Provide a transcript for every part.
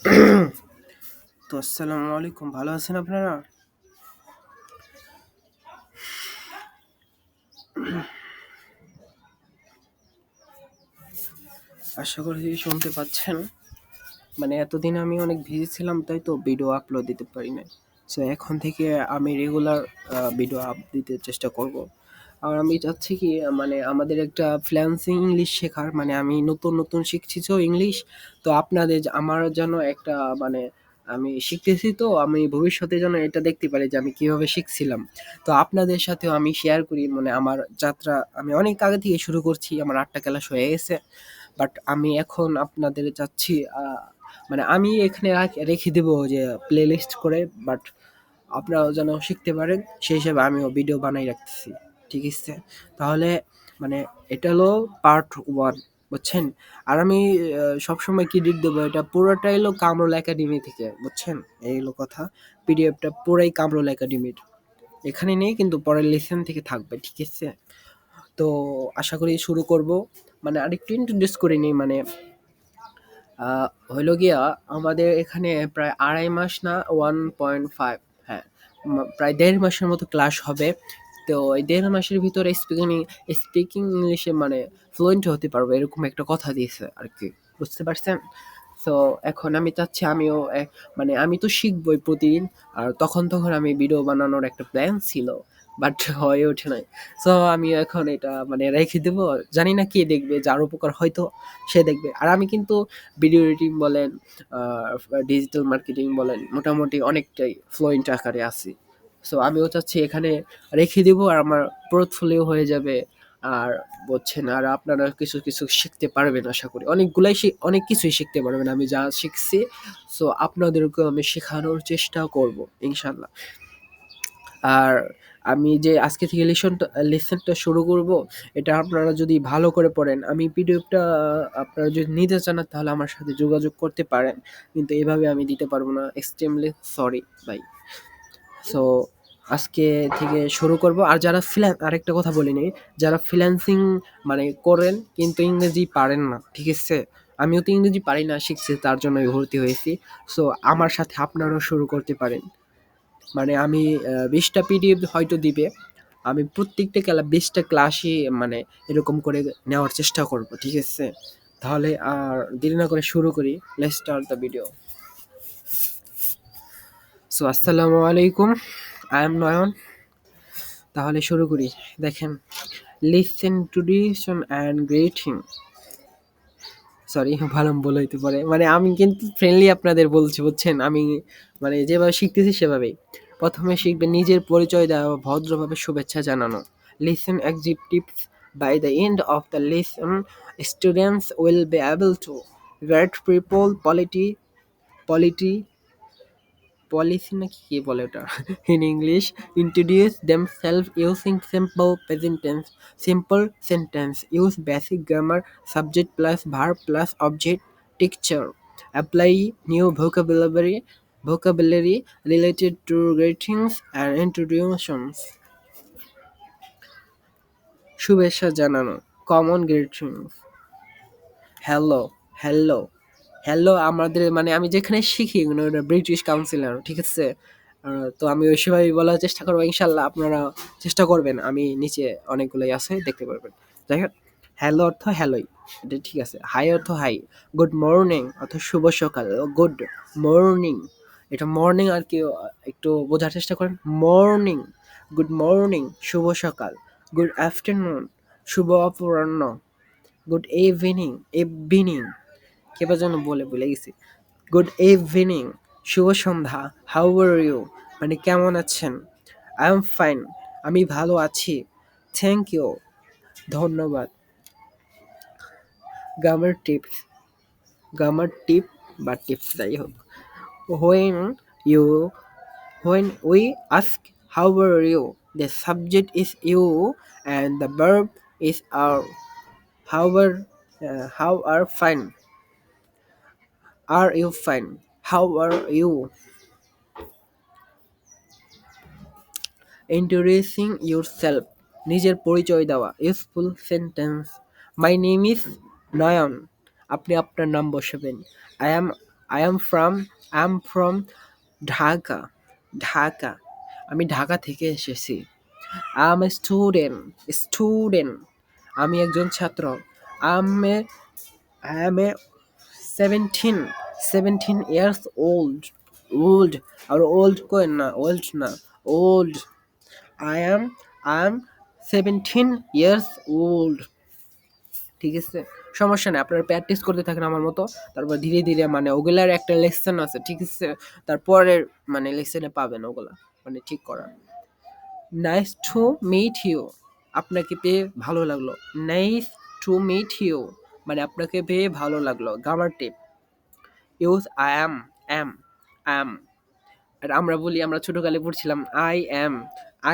তো আসসালামু আলাইকুম, ভালো আছেন আপনারা? আশা করি শুনতে পাচ্ছেন। মানে এতদিন আমি অনেক বিজি ছিলাম, তাই তো ভিডিও আপলোড দিতে পারি নাই। সো এখন থেকে আমি রেগুলার ভিডিও আপ দিতে চেষ্টা করব। আর আমি চাচ্ছি কি, মানে আমাদের একটা ফ্লুয়েন্সি ইংলিশ শেখার, মানে আমি নতুন নতুন শিখছি তো ইংলিশ। তো আপনাদের আমার যেন একটা, মানে আমি শিখতেছি, তো আমি ভবিষ্যতে যেন এটা দেখতে পারি যে আমি কিভাবে শিখছিলাম। তো আপনাদের সাথেও আমি শেয়ার করি, মানে আমার যাত্রা আমি অনেক আগে থেকে শুরু করছি, আমার 8টা ক্লাস হয়ে গেছে। বাট আমি এখন আপনাদের চাচ্ছি, মানে আমি এখানে রেখে দেবো যে প্লে লিস্ট করে, বাট আপনারাও যেন শিখতে পারেন সেই হিসাবে আমিও ভিডিও বানাই রাখতেছি। ঠিক আছে? তাহলে মানে এটা হলো পার্ট 1, বুঝছেন? আর আমি সবসময় ক্রেডিট দেবো, এটা পুরোটাই হলো কামরুল একাডেমি থেকে, বুঝছেন? এই হলো কথা। পিডিএফটা পুরাই কামরুল একাডেমির, এখানে নেই কিন্তু পরের লেসন থেকে থাকবে। ঠিক আছে? তো আশা করি শুরু করব। মানে আরেকটু ইন্ট্রোডিউস করে নিই, মানে হইল গিয়া আমাদের এখানে প্রায় 2.5 মাস না 1.5, হ্যাঁ, প্রায় 1.5 মাসের মতো ক্লাস হবে। তো এই 1.5 মাসের ভিতরে স্পিকিং ইংলিশে মানে ফ্লুয়েন্ট হতে পারবো, এরকম একটা কথা দিয়েছে আর কি। বুঝতে পারছেন? তো এখন আমি চাচ্ছি আমিও মানে আমি তো শিখবই প্রতিদিন। আর তখন তখন আমি ভিডিও বানানোর একটা প্ল্যান ছিল, বাট হয়ে ওঠে নাই। সো আমি এখন এটা মানে রেখে দেবো, জানি না কে দেখবে, যার উপকার হয়তো সে দেখবে। আর আমি কিন্তু ভিডিও এডিটিং বলেন, ডিজিটাল মার্কেটিং বলেন, মোটামুটি অনেকটাই ফ্লুয়েন্ট আকারে আছি। সো আমিও চাচ্ছি এখানে রেখে দিব, আর আমার পোর্টফোলিও হয়ে যাবে। আর বুঝছেন, আর আপনারা কিছু কিছু শিখতে পারবেন, আশা করি অনেকগুলাই অনেক কিছুই শিখতে পারবেন আমি যা শিখছি। সো আপনাদেরকেও আমি শেখানোর চেষ্টা করব ইনশাল্লাহ। আর আমি যে আজকে থেকে লেসনটা শুরু করব, এটা আপনারা যদি ভালো করে পড়েন, আমি পিডিএফটা আপনারা যদি নিতে চান তাহলে আমার সাথে যোগাযোগ করতে পারেন, কিন্তু এভাবে আমি দিতে পারবো না, এক্সট্রিমলি সরি ভাই। সো আজকে থেকে শুরু করব। আর যারা আরেকটা কথা বলিনি, যারা ফ্রিল্যান্সিং মানে করেন কিন্তু ইংরেজি পারেন না, ঠিক আছে? আমিও তো ইংরেজি পারি না, শিখছি, তার জন্যই ভর্তি হয়েছি। সো আমার সাথে আপনারাও শুরু করতে পারেন। মানে আমি 20টা পিডিএফ হয়তো দিবে, আমি প্রত্যেকটা 20টা ক্লাসই মানে এরকম করে নেওয়ার চেষ্টা করব। ঠিক আছে? তাহলে আর দেরি না করে শুরু করি। Let's start the video. So আসসালামু আলাইকুম, আই এম নয়ন। তাহলে শুরু করি। দেখেন, listen tradition and grating, sorry ভালো ভুল হইতে পারে, মানে আমি কিন্তু ফ্রেন্ডলি আপনাদের বলছি, বুঝছেন? আমি মানে যেভাবে শিখতেছি সেভাবেই। প্রথমে শিখবে নিজের পরিচয় দেওয়া, ভদ্রভাবে শুভেচ্ছা জানানো। Listen executives, by the end of the lesson students will be able to greet people polity policy নাকি কি বলে ওটা in English, introduce themselves using simple sentence, use basic grammar, subject plus verb plus object, picture, apply new vocabulary related to greetings and introductions. শুভেচ্ছা জানানো, common greetings, hello, hello, hello আমাদের মানে আমি যেখানে শিখি মানে ওটা ব্রিটিশ কাউন্সিলর, ঠিক আছে? তো আমি ওই সময় বলার চেষ্টা করবো, ইনশাল্লাহ আপনারা চেষ্টা করবেন, আমি নিচে অনেকগুলোই আছে, দেখতে পারবেন। যাই হোক, হ্যালো অর্থ হ্যালোই, এটা ঠিক আছে। হাই অর্থ হাই। গুড মর্নিং অর্থ শুভ সকাল, গুড মর্নিং, এটা মর্নিং আর কি, একটু বোঝার চেষ্টা করেন। মর্নিং, গুড মর্নিং শুভ সকাল। গুড আফটারনুন শুভ অপরাহ্ন। গুড ইভিনিং, ইভিনিং, কেবা যেন বলে ভুলে গেছি। গুড ইভিনিং শুভ সন্ধ্যা। হাউ আর ইউ, মানে কেমন আছেন? আই এম ফাইন, আমি ভালো আছি। থ্যাংক ইউ, ধন্যবাদ। গ্রামার টিপস, গ্রামার টিপ বা টিপস যাই হোক। When you when we ask how are you, the subject is you and the verb is are. How are fine, are you fine, how are you. Introducing yourself, নিজের পরিচয় দেওয়া। Useful sentence, my name is Nayan, আপনি আপনার নাম বসাবেন। I am I am from Dhaka. Dhaka. আমি ঢাকা থেকে এসেছি। I am a student. Student. আমি একজন ছাত্র। I am a, I am a 17 years old. Old R old coin না, old না, old. I am 17 years old. ঠিক আছে, সমস্যা নেই, আপনারা প্র্যাকটিস করতে থাকেন আমার মতো। তারপর ধীরে ধীরে মানে ওগুলার একটা লেসন আছে, ঠিক আছে, তারপরের মানে লেসনে পাবেন ওগুলা মানে ঠিক করা। নাইস টু মিট ইউ, আপনাকে পেয়ে ভালো লাগলো। নাইস টু মিট ইউ মানে আপনাকে পেয়ে ভালো লাগলো। Grammar tip, use I am. আর আমরা বলি, আমরা ছোটকালে পড়ছিলাম আই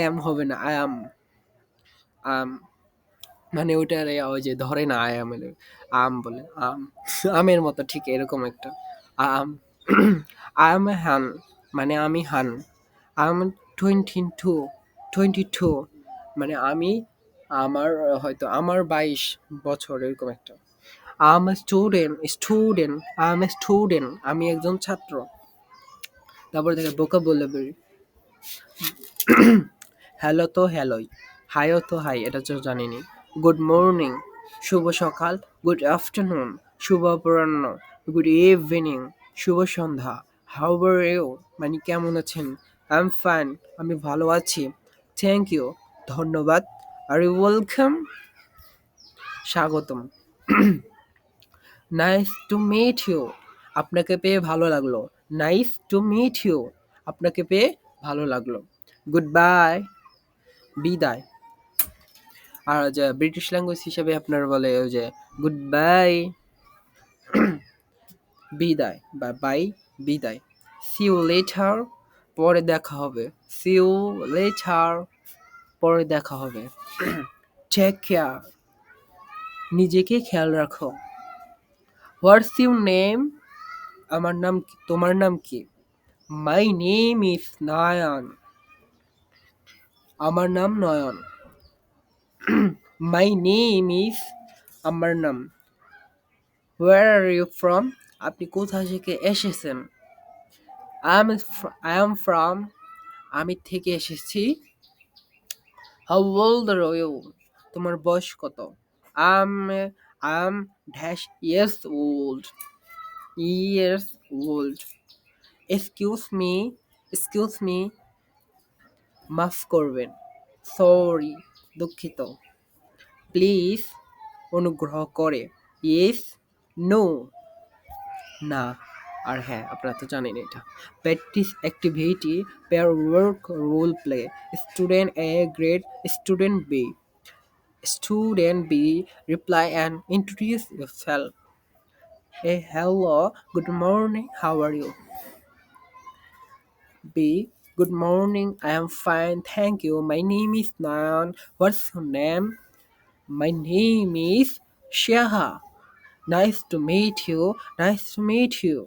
অ্যাম হবে না, আই অ্যাম মানে ওইটার ওই যে ধরে না, আম বলে আমের মতো ঠিক এরকম একটা আম। আই এম এ হান মানে আমি হান। আই এম 22 মানে আমি আমার হয়তো আমার 22 বছর এরকম একটা। আই এম এ স্টুডেন্ট আমি একজন ছাত্র। তারপরে দেখে vocabulary, হ্যালো তো হ্যালোই, হাইও তো হাই, এটা তো জানিনি। গুড মর্নিং শুভ সকাল, গুড আফটারনুন শুভ অপরাহ্ন, গুড ইভিনিং শুভ সন্ধ্যা। হাউ আর ইউ মানে কেমন আছেন। আই এম ফাইন আমি ভালো আছি। থ্যাংক ইউ ধন্যবাদ। আর ইউ ওয়েলকাম স্বাগতম। নাইস টু মিট ইউ আপনাকে পেয়ে ভালো লাগলো। নাইস টু মিট ইউ আপনাকে পেয়ে ভালো লাগলো। গুড বাই বিদায়। আর যে ব্রিটিশ ল্যাঙ্গুয়েজ হিসেবে আপনার বলে ওই যে গুড বাই বিদায় বা বাই বিদায়। সি ইউ লেটার পরে দেখা হবে। সি ইউ লেটার পরে দেখা হবে। টেক কেয়ার নিজেকে খেয়াল রাখো। হোয়াটস ইউর নেম আমার নাম কি, তোমার নাম কি। মাই নেম ইজ নয়ন আমার নাম নয়ন। মাই নেম ইজ আমার নাম। Where are you from আপনি কোথা থেকে এসেছেন। I am from আমি থেকে এসেছি। How old are you তোমার বয়স কত। I am dash years old. Excuse me মাফ করবেন। Sorry দুঃখিত। Please অনুগ্রহ করে। Yes no না আর হ্যাঁ, আপনারা তো জানেন এটা। Practice activity, pair work, role play. Student A greet student B. Student B reply and introduce yourself. A hello, good morning, how are you? B, good morning, I am fine, thank you. My name is Nayan. What's your name? My name is Shaha. Nice to meet you. Nice to meet you.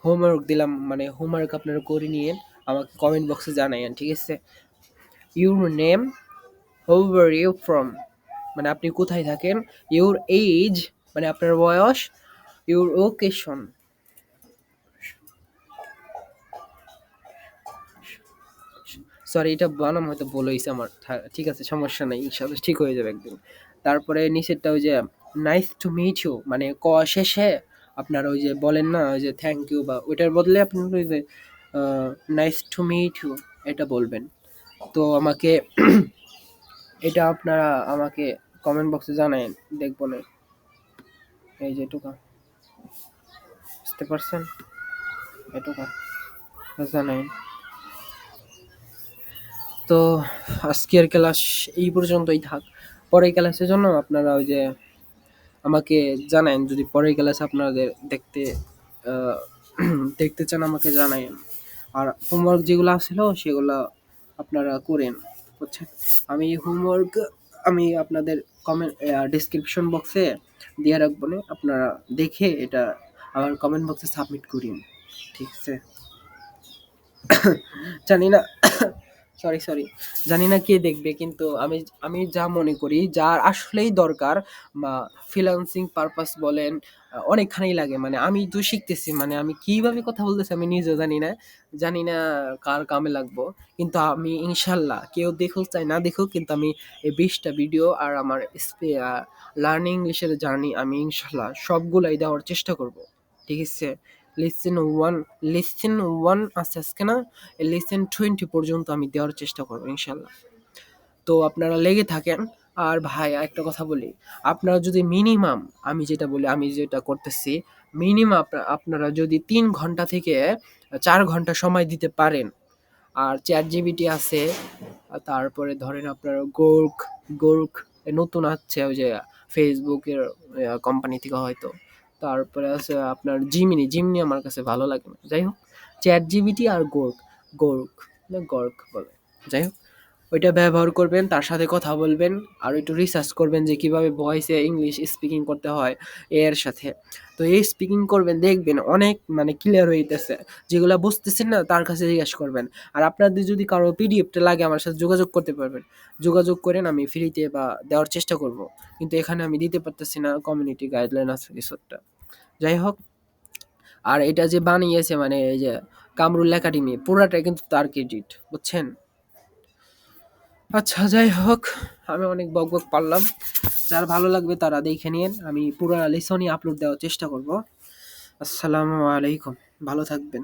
Homework দিলাম মানে homework আপনারা করে নিয়ে আমাকে comment বক্সে জানাইন, ঠিক আছে। Your name, where are you from মানে আপনি কোথায় থাকেন। ইউর এজ মানে আপনার বয়স। ইউর ওকেশন সরি এটা বানাম হয়তো ভুল হয়েছে আমার, ঠিক আছে সমস্যা নেই, ইনশাল্লাহ ঠিক হয়ে যাবে একদিন। তারপরে নিচেরটা ওই যে নাইস টু মিট ইউ মানে ক শেষে আপনার ওই যে বলেন না ওই যে থ্যাংক ইউ বা ওইটার বদলে আপনি ওই যে নাইস টু মিট ইউ এটা বলবেন। তো আমাকে এটা আপনারা আমাকে কমেন্ট বক্সে জানায়েন, দেখবো না। এই যে এটুকা বুঝতে পারছেন, এটুকা জানায়েন। তো আজকের ক্লাস এই পর্যন্তই থাক। পরের ক্লাসের জন্য আপনারা ওই যে আমাকে জানান, যদি পরের ক্লাস আপনাদের আহ, দেখতে চান আমাকে জানায়েন। আর হোমওয়ার্ক যেগুলো আছিল সেগুলো আপনারা করেন, বুঝছেন। আমি আপনাদের কমেন্ট ডিসক্রিপশন বক্সে দিয়ে রাখবো না, আপনারা দেখে এটা আমার কমেন্ট বক্সে সাবমিট করিন, ঠিক আছে। জানি না সরি জানি না কে দেখবে, কিন্তু আমি আমি যা মনে করি যার আসলেই দরকার, ফ্রিল্যান্সিং পারপাস বলেন অনেকখানি লাগে। মানে আমি তো শিখতেছি, মানে আমি কিভাবে কথা বলতেছি আমি নিজেও জানি না। জানি না কার কামে লাগবো। কিন্তু আমি ইনশাআল্লাহ কেউ দেখুক চাই না দেখুক, কিন্তু আমি এই ২০ টা ভিডিও আর আমার লার্নিং ইংলিশের জার্নি আমি ইনশাআল্লাহ সবগুলাই দেওয়ার চেষ্টা করব। ঠিক আছে? লিসেন 1 লিসেন 1 আছে আজকে না? লিসেন 20 পর্যন্ত আমি দেওয়ার চেষ্টা করব ইনশাআল্লাহ। তো আপনারা লেগে থাকেন। আর ভাই আরেকটা কথা বলি, আপনারা যদি মিনিমাম, আমি যেটা বলি, আমি যেটা করতেছি, মিনিমাম আপনারা যদি ৩ ঘন্টা থেকে ৪ ঘন্টা সময় দিতে পারেন, আর চ্যাট জিবিটি আছে, তারপরে ধরেন আপনার গোর্ক, গোর্ক নতুন আসছে ওই যে ফেসবুকের কোম্পানি থেকে হয়তো, তারপরে আছে আপনার জিমিনি, জিমিনি আমার কাছে ভালো লাগে না, যাই হোক, চ্যাট জিবিটি আর গোর্ক, গোর্ক না গর্ক বলে, যাই হোক, ওইটা ব্যবহার করবেন, তার সাথে কথা বলবেন, আর একটু রিসার্চ করবেন যে কিভাবে ভয়েসে ইংলিশ স্পিকিং করতে হয় এর সাথে। তো এই স্পিকিং করবেন, দেখবেন অনেক মানে ক্লিয়ার হইতেছে। যেগুলা বুঝতেছেন না তার কাছে জিজ্ঞেস করবেন। আর আপনাদের যদি কারো পিডিএফটা লাগে আমার সাথে যোগাযোগ করতে পারবেন। যোগাযোগ করেন, আমি ফ্রিতে বা দেওয়ার চেষ্টা করব। কিন্তু এখানে আমি দিতে পারতেছি না, কমিউনিটি গাইডলাইন আছে কিছু একটা। যাই হোক, আর এটা যে বানিয়েছে মানে এই যে কামরুল একাডেমি, পুরাটাই কিন্তু তার ক্রেডিট, বুঝছেন? আচ্ছা যাই হোক, আমি অনেক বকবক পারলাম। যার ভালো লাগবে তারা দেখে নিন, আমি পুরো লিসনই আপলোড দেওয়ার চেষ্টা করব। আসসালামু আলাইকুম, ভালো থাকবেন।